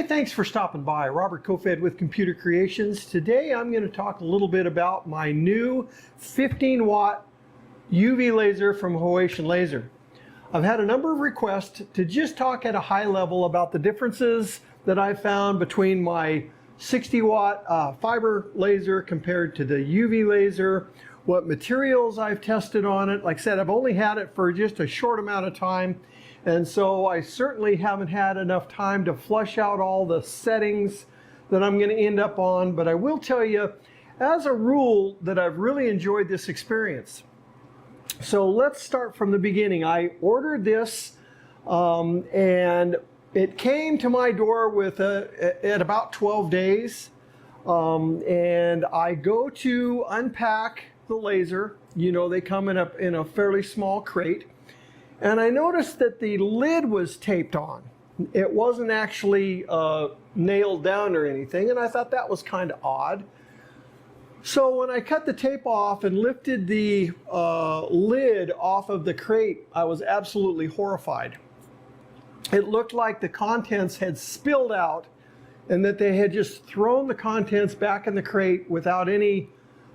Hey, thanks for stopping by. Robert Kofed with Computer Creations. Today I'm going to talk a little bit about my new 15 watt UV laser from Haotian Laser. I've had a number of requests to just talk at a high level about the differences that I've found between my 60 watt fiber laser compared to the UV laser, what materials I've tested on it. Like I said, I've only had it for just a short amount of time, and so I certainly haven't had enough time to flush out all the settings that I'm going to end up on. But I will tell you, as a rule, that I've really enjoyed this experience. So let's start from the beginning. I ordered this and it came to my door with at about 12 days. And I go to unpack the laser. You know, they come in a fairly small crate. And I noticed that the lid was taped on. It wasn't actually nailed down or anything, and I thought that was kind of odd. So when I cut the tape off and lifted the lid off of the crate, I was absolutely horrified. It looked like the contents had spilled out and that they had just thrown the contents back in the crate without any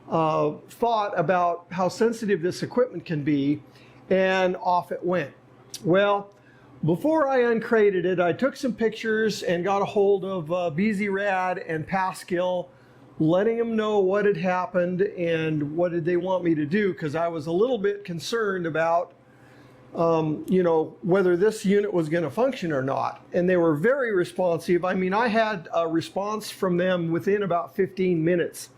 thought about how sensitive this equipment can be. And off it went. Well, before I uncrated it, I took some pictures and got a hold of BZRAD and Pascal, letting them know what had happened and what did they want me to do, because I was a little bit concerned about you know, whether this unit was going to function or not. And they were very responsive. I mean, I had a response from them within about 15 minutes.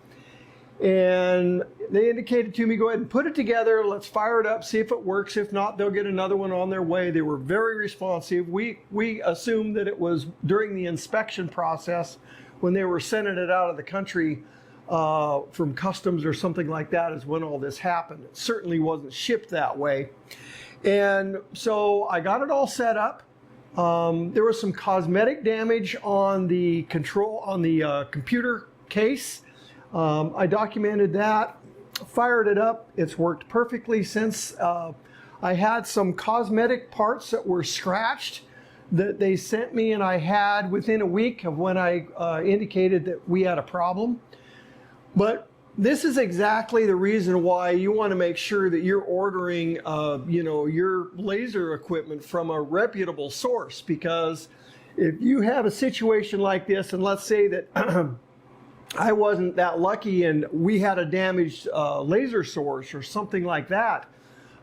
And they indicated to me, go ahead and put it together, let's fire it up, see if it works. If not, they'll get another one on their way. They were very responsive. We assumed that it was during the inspection process when they were sending it out of the country from customs or something like that is when all this happened. It certainly wasn't shipped that way. And so I got it all set up. There was some cosmetic damage on the computer case. I documented that, fired it up. It's worked perfectly since. I had some cosmetic parts that were scratched that they sent me, and I had within a week of when I indicated that we had a problem. But this is exactly the reason why you want to make sure that you're ordering you know, your laser equipment from a reputable source, because if you have a situation like this, and let's say that I wasn't that lucky and we had a damaged laser source or something like that,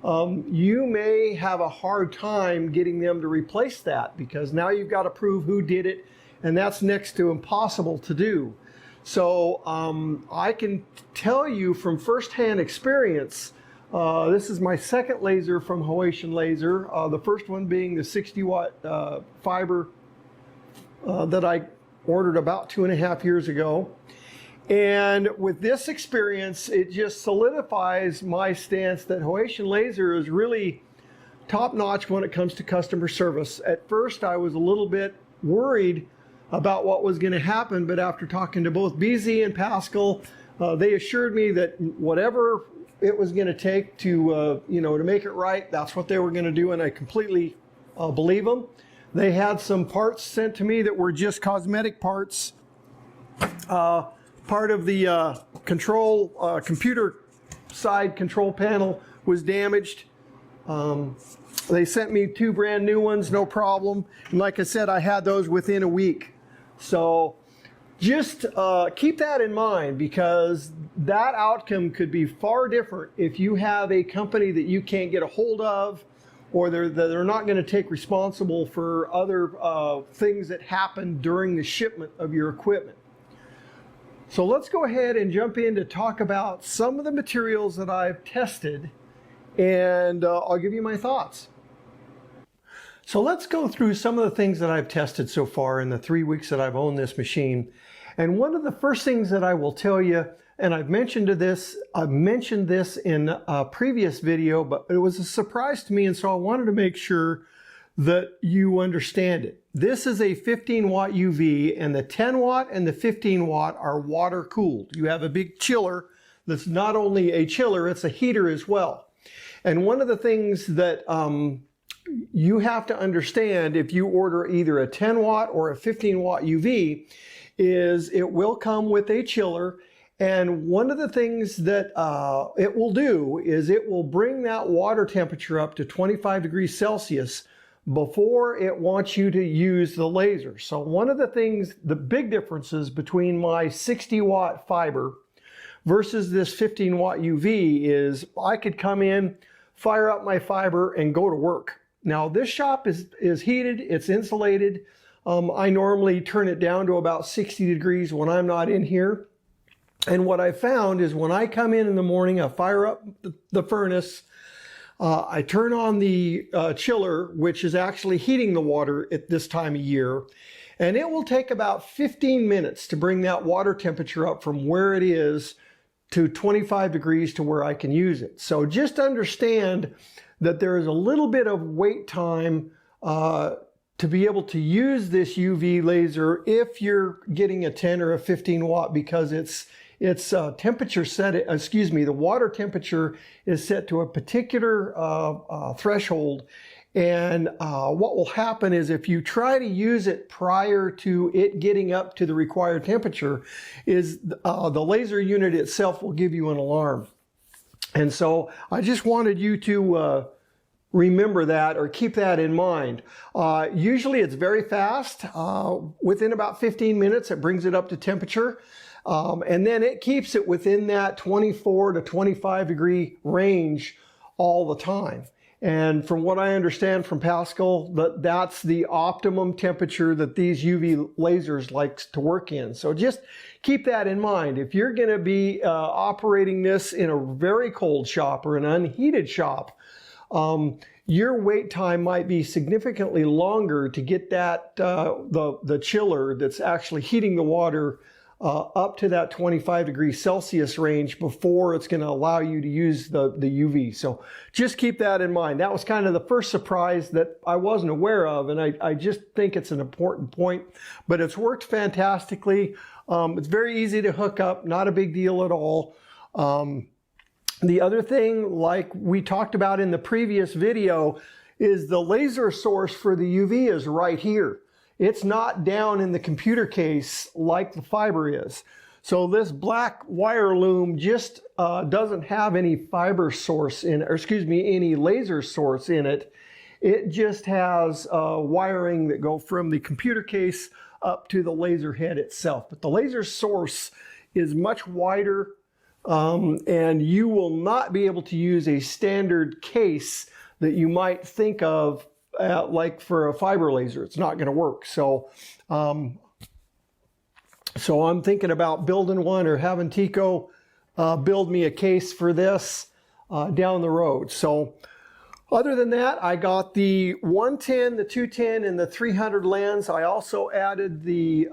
you may have a hard time getting them to replace that, because now you've got to prove who did it, and that's next to impossible to do. So I can tell you from firsthand experience, this is my second laser from Haotian Laser, the first one being the 60 watt fiber that I ordered about 2.5 years ago. And with this experience, it just solidifies my stance that Haotian Laser is really top-notch when it comes to customer service. At first, I was a little bit worried about what was going to happen, but after talking to both BZ and Pascal, they assured me that whatever it was going to take to, you know, to make it right, that's what they were going to do, and I completely believe them. They had some parts sent to me that were just cosmetic parts. Part of the computer side control panel was damaged. They sent me 2 brand new ones, no problem. And like I said, I had those within a week. So just keep that in mind, because that outcome could be far different if you have a company that you can't get a hold of, or they're not going to take responsible for other things that happen during the shipment of your equipment. So let's go ahead and jump in to talk about some of the materials that I've tested, and I'll give you my thoughts. So let's go through some of the things that I've tested so far in the 3 weeks that I've owned this machine. And one of the first things that I will tell you, and I've mentioned this in a previous video, but it was a surprise to me, and so I wanted to make sure that you understand it. This is a 15 watt UV, and the 10 watt and the 15 watt are water cooled. You have a big chiller that's not only a chiller, it's a heater as well. And one of the things that you have to understand, if you order either a 10 watt or a 15 watt UV, is it will come with a chiller. And one of the things that it will do is it will bring that water temperature up to 25 degrees Celsius before it wants you to use the laser. So one of the things, the big differences between my 60 watt fiber versus this 15 watt UV is I could come in, fire up my fiber, and go to work. Now this shop is heated, it's insulated. I normally turn it down to about 60 degrees when I'm not in here. And what I found is when I come in the morning, I fire up the furnace, I turn on the chiller, which is actually heating the water at this time of year, and it will take about 15 minutes to bring that water temperature up from where it is to 25 degrees to where I can use it. So just understand that there is a little bit of wait time to be able to use this UV laser if you're getting a 10 or a 15 watt, because it's temperature set, the water temperature is set to a particular threshold. And what will happen is if you try to use it prior to it getting up to the required temperature, is the laser unit itself will give you an alarm. And so I just wanted you to remember that, or keep that in mind. Usually it's very fast. Within about 15 minutes, it brings it up to temperature. And then it keeps it within that 24 to 25 degree range all the time. And from what I understand from Pascal, that's the optimum temperature that these UV lasers likes to work in. So just keep that in mind. If you're going to be operating this in a very cold shop or an unheated shop, your wait time might be significantly longer to get that the chiller that's actually heating the water up to that 25 degrees Celsius range before it's going to allow you to use the UV. So just keep that in mind. That was kind of the first surprise that I wasn't aware of, and I just think it's an important point. But it's worked fantastically. It's very easy to hook up, not a big deal at all. The other thing, like we talked about in the previous video, is the laser source for the UV is right here. It's not down in the computer case like the fiber is. So this black wire loom just doesn't have any fiber source in, or excuse me, any laser source in it. It just has wiring that go from the computer case up to the laser head itself. But the laser source is much wider, and you will not be able to use a standard case that you might think of like for a fiber laser. It's not going to work. So I'm thinking about building one, or having Tico build me a case for this down the road. So other than that, I got the 110, the 210, and the 300 lens. I also added the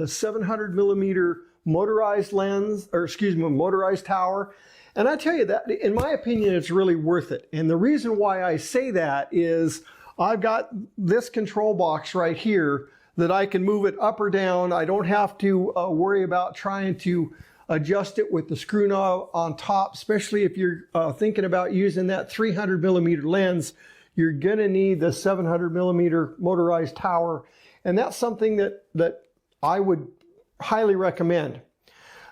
700 millimeter motorized lens, or excuse me, motorized tower. And I tell you that, in my opinion, it's really worth it. And the reason why I say that is I've got this control box right here that I can move it up or down. I don't have to worry about trying to adjust it with the screw knob on top, especially if you're thinking about using that 300 millimeter lens. You're going to need the 700 millimeter motorized tower. And that's something that I would highly recommend.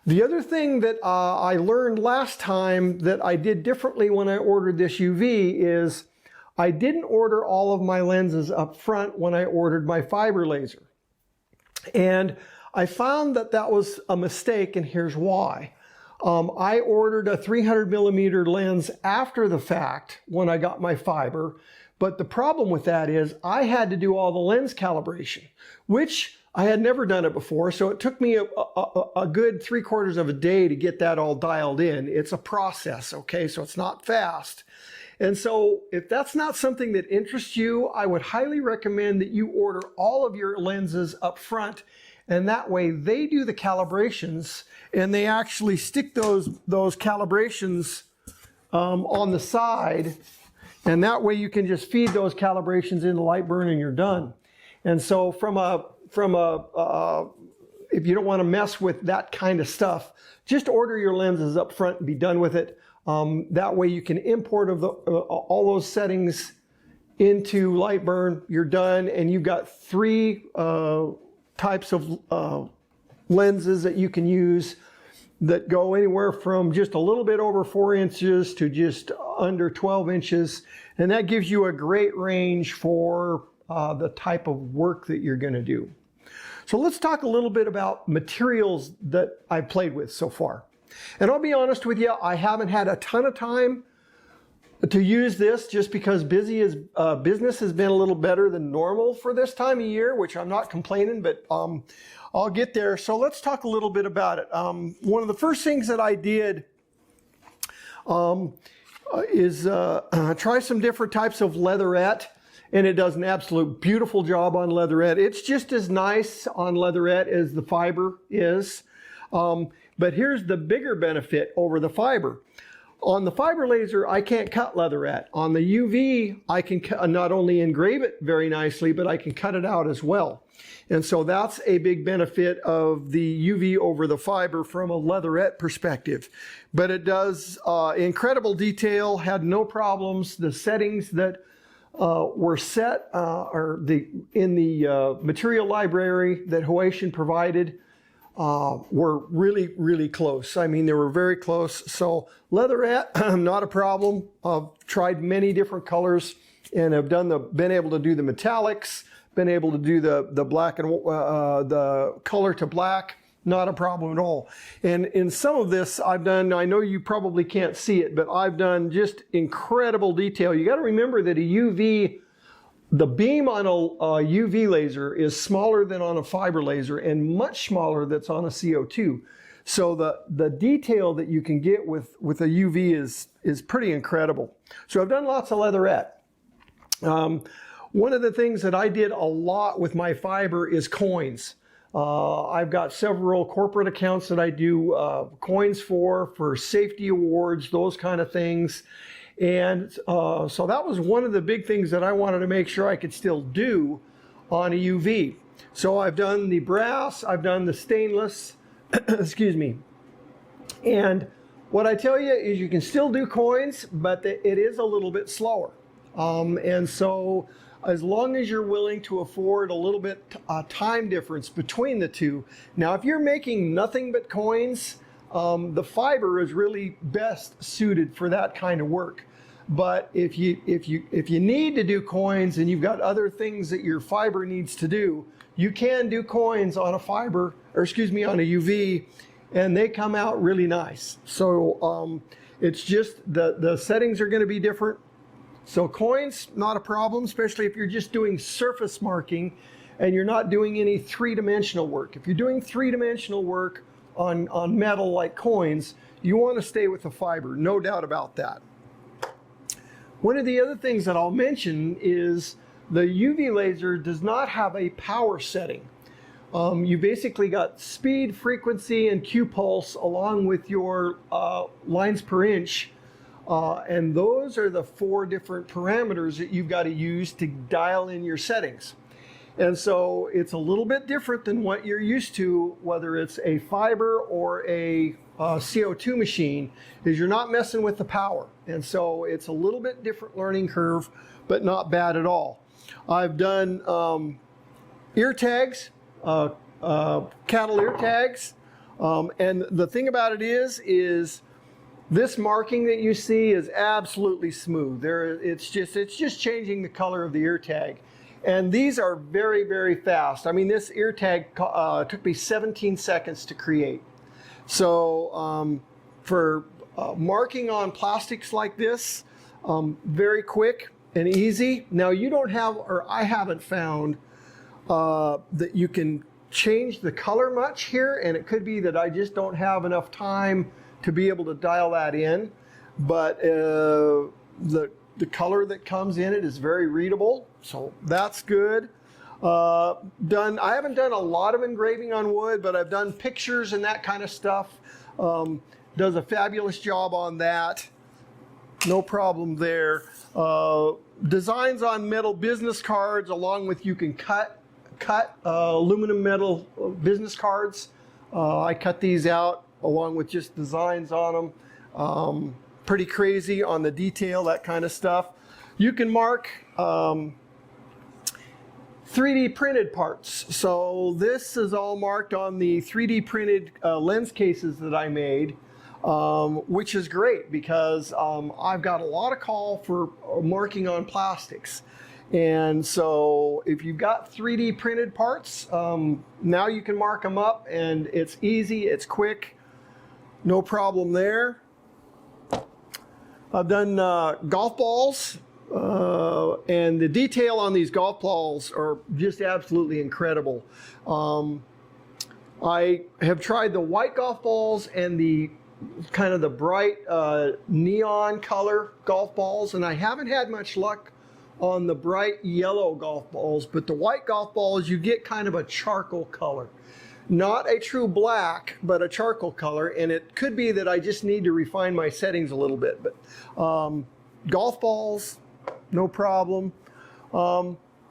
The other thing that I learned last time that I did differently when I ordered this UV is I didn't order all of my lenses up front when I ordered my fiber laser. And I found that that was a mistake, and here's why. I ordered a 300 millimeter lens after the fact when I got my fiber, but the problem with that is I had to do all the lens calibration, which I had never done it before, so it took me a good 3/4 of a day to get that all dialed in. It's a process, okay, so it's not fast. And so if that's not something that interests you, I would highly recommend that you order all of your lenses up front, and that way they do the calibrations, and they actually stick those calibrations on the side, and that way you can just feed those calibrations into Lightburn and you're done. And so if you don't want to mess with that kind of stuff, just order your lenses up front and be done with it. That way you can import all those settings into light burn, you're done, and you've got 3 types of lenses that you can use that go anywhere from just a little bit over 4 inches to just under 12 inches. And that gives you a great range for the type of work that you're going to do. So let's talk a little bit about materials that I've played with so far. And I'll be honest with you, I haven't had a ton of time to use this just because business has been a little better than normal for this time of year, which I'm not complaining, but I'll get there. So let's talk a little bit about it. One of the first things that I did is try some different types of leatherette, and it does an absolute beautiful job on leatherette. It's just as nice on leatherette as the fiber is. But here's the bigger benefit over the fiber. On the fiber laser, I can't cut leatherette. On the UV, I can not only engrave it very nicely, but I can cut it out as well. And so that's a big benefit of the UV over the fiber from a leatherette perspective. But it does incredible detail, had no problems. The settings that were set in the material library that Haotian provided were really, really close. I mean, they were very close. So leatherette, not a problem. I've tried many different colors and have been able to do the metallics, been able to do the black and the color to black, not a problem at all. And in some of this I've done, I know you probably can't see it, but I've done just incredible detail. You got to remember that the beam on a UV laser is smaller than on a fiber laser and much smaller that's on a CO2. So the detail that you can get with a UV is pretty incredible. So I've done lots of leatherette. One of the things that I did a lot with my fiber is coins. I've got several corporate accounts that I do coins for safety awards, those kind of things. And so that was one of the big things that I wanted to make sure I could still do on a UV. So I've done the brass, I've done the stainless, excuse me. And what I tell you is you can still do coins, but it is a little bit slower. And so as long as you're willing to afford a little bit time difference between the two. Now, if you're making nothing but coins, the fiber is really best suited for that kind of work. But if you need to do coins and you've got other things that your fiber needs to do, you can do coins on a fiber, or excuse me, on a UV, and they come out really nice. So it's just the settings are going to be different. So coins, not a problem, especially if you're just doing surface marking and you're not doing any three-dimensional work. If you're doing three-dimensional work on metal like coins, you want to stay with the fiber, no doubt about that. One of the other things that I'll mention is the UV laser does not have a power setting. You basically got speed, frequency, and Q pulse along with your lines per inch. And those are the 4 different parameters that you've got to use to dial in your settings. And so it's a little bit different than what you're used to, whether it's a fiber or a CO2 machine, is you're not messing with the power. And so it's a little bit different learning curve, but not bad at all. I've done ear tags, cattle ear tags. And the thing about it is this marking that you see is absolutely smooth. It's just changing the color of the ear tag. And these are very, very fast. I mean, this ear tag took me 17 seconds to create. So for marking on plastics like this, very quick and easy. Now you don't have, or I haven't found that you can change the color much here, and it could be that I just don't have enough time to be able to dial that in. But the color that comes in it is very readable, so that's good. I haven't done a lot of engraving on wood, but I've done pictures and that kind of stuff. Does a fabulous job on that. No problem there. Designs on metal business cards, along with you can cut aluminum metal business cards. I cut these out along with just designs on them. Pretty crazy on the detail, that kind of stuff. You can mark 3D printed parts. So this is all marked on the 3D printed lens cases that I made, which is great because I've got a lot of call for marking on plastics. And so if you've got 3D printed parts, now you can mark them up, and it's easy, it's quick, no problem there. I've done golf balls, and the detail on these golf balls are just absolutely incredible. I have tried the white golf balls and the kind of the bright neon color golf balls, and I haven't had much luck on the bright yellow golf balls, but the white golf balls, you get kind of a charcoal color. Not a true black, but a charcoal color, and it could be that I just need to refine my settings a little bit, but golf balls, no problem.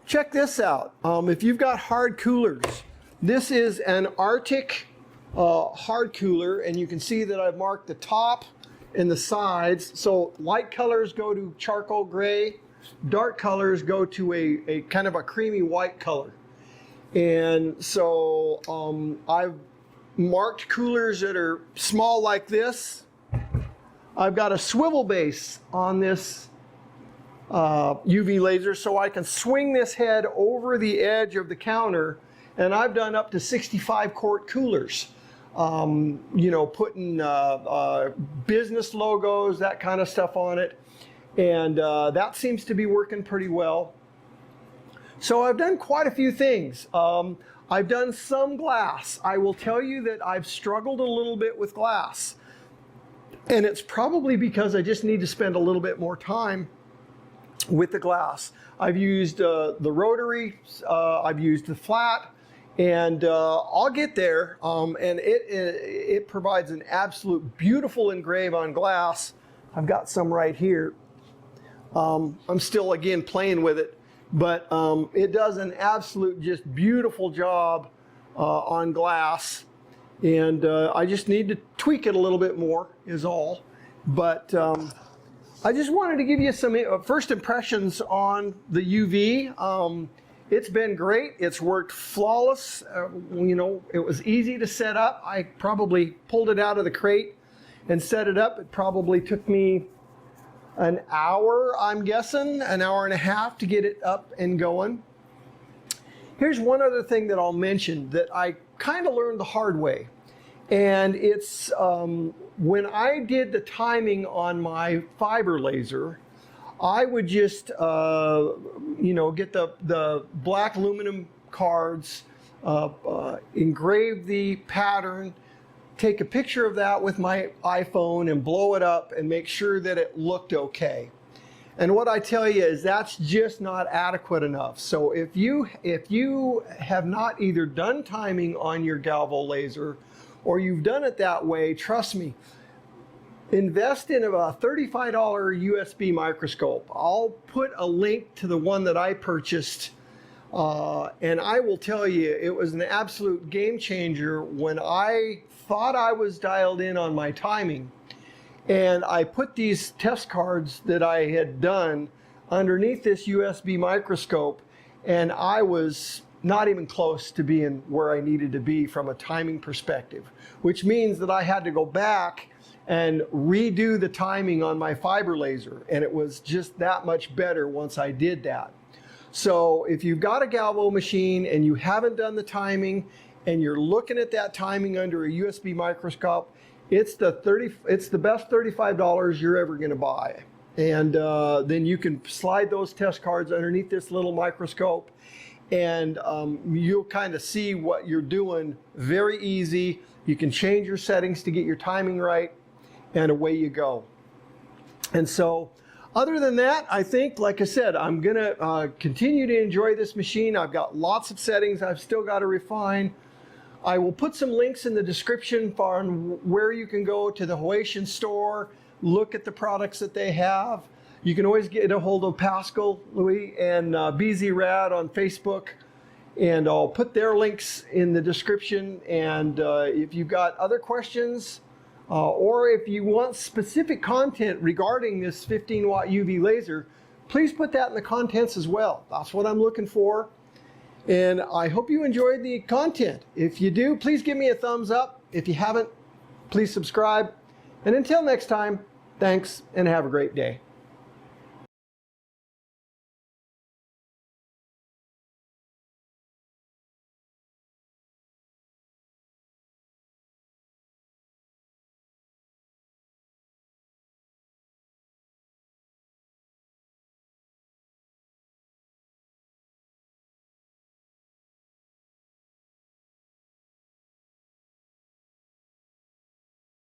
Check this out. If you've got hard coolers, this is an RTIC hard cooler, and you can see that I've marked the top and the sides. So light colors go to charcoal gray, dark colors go to a kind of a creamy white color. And so I've marked coolers that are small like this. I've got a swivel base on this UV laser, so I can swing this head over the edge of the counter, and I've done up to 65 quart coolers. You know, putting business logos, that kind of stuff on it, and that seems to be working pretty well. So I've done quite a few things. I've done some glass. I will tell you that I've struggled a little bit with glass, and it's probably because I just need to spend a little bit more time with the glass. I've used the rotary, I've used the flat, and I'll get there, and it provides an absolute beautiful engrave on glass. I've got some right here. I'm still, again, playing with it, but it does an absolute just beautiful job on glass, and I just need to tweak it a little bit more is all. But I just wanted to give you some first impressions on the UV. It's been great. It's worked flawless. You know, it was easy to set up. I probably pulled it out of the crate and set it up. It probably took me an hour, I'm guessing, an hour and a half to get it up and going. Here's one other thing that I'll mention that I kind of learned the hard way. And it's when I did the timing on my fiber laser, I would just, you know, get the black aluminum cards, engrave the pattern, take a picture of that with my iPhone and blow it up and make sure that it looked okay. And what I tell you is that's just not adequate enough. So if you have not either done timing on your Galvo laser or you've done it that way, trust me, invest in a $35 USB microscope. I'll put a link to the one that I purchased, and I will tell you, it was an absolute game changer when I thought I was dialed in on my timing. And I put these test cards that I had done underneath this USB microscope, and I was not even close to being where I needed to be from a timing perspective, which means that I had to go back and redo the timing on my fiber laser, and it was just that much better once I did that. So if you've got a Galvo machine and you haven't done the timing and you're looking at that timing under a USB microscope, it's the best $35 you're ever going to buy. And then you can slide those test cards underneath this little microscope, and you'll kind of see what you're doing very easy. You can change your settings to get your timing right, and away you go. And so other than that, I think, like I said, I'm going to continue to enjoy this machine. I've got lots of settings I've still got to refine. I will put some links in the description for where you can go to the Haotian store, look at the products that they have. You can always get a hold of Pascal, Louis, and BZRad on Facebook, and I'll put their links in the description. And if you've got other questions, or if you want specific content regarding this 15-watt UV laser, please put that in the contents as well. That's what I'm looking for. And I hope you enjoyed the content. If you do, please give me a thumbs up. If you haven't, please subscribe. And until next time, thanks and have a great day.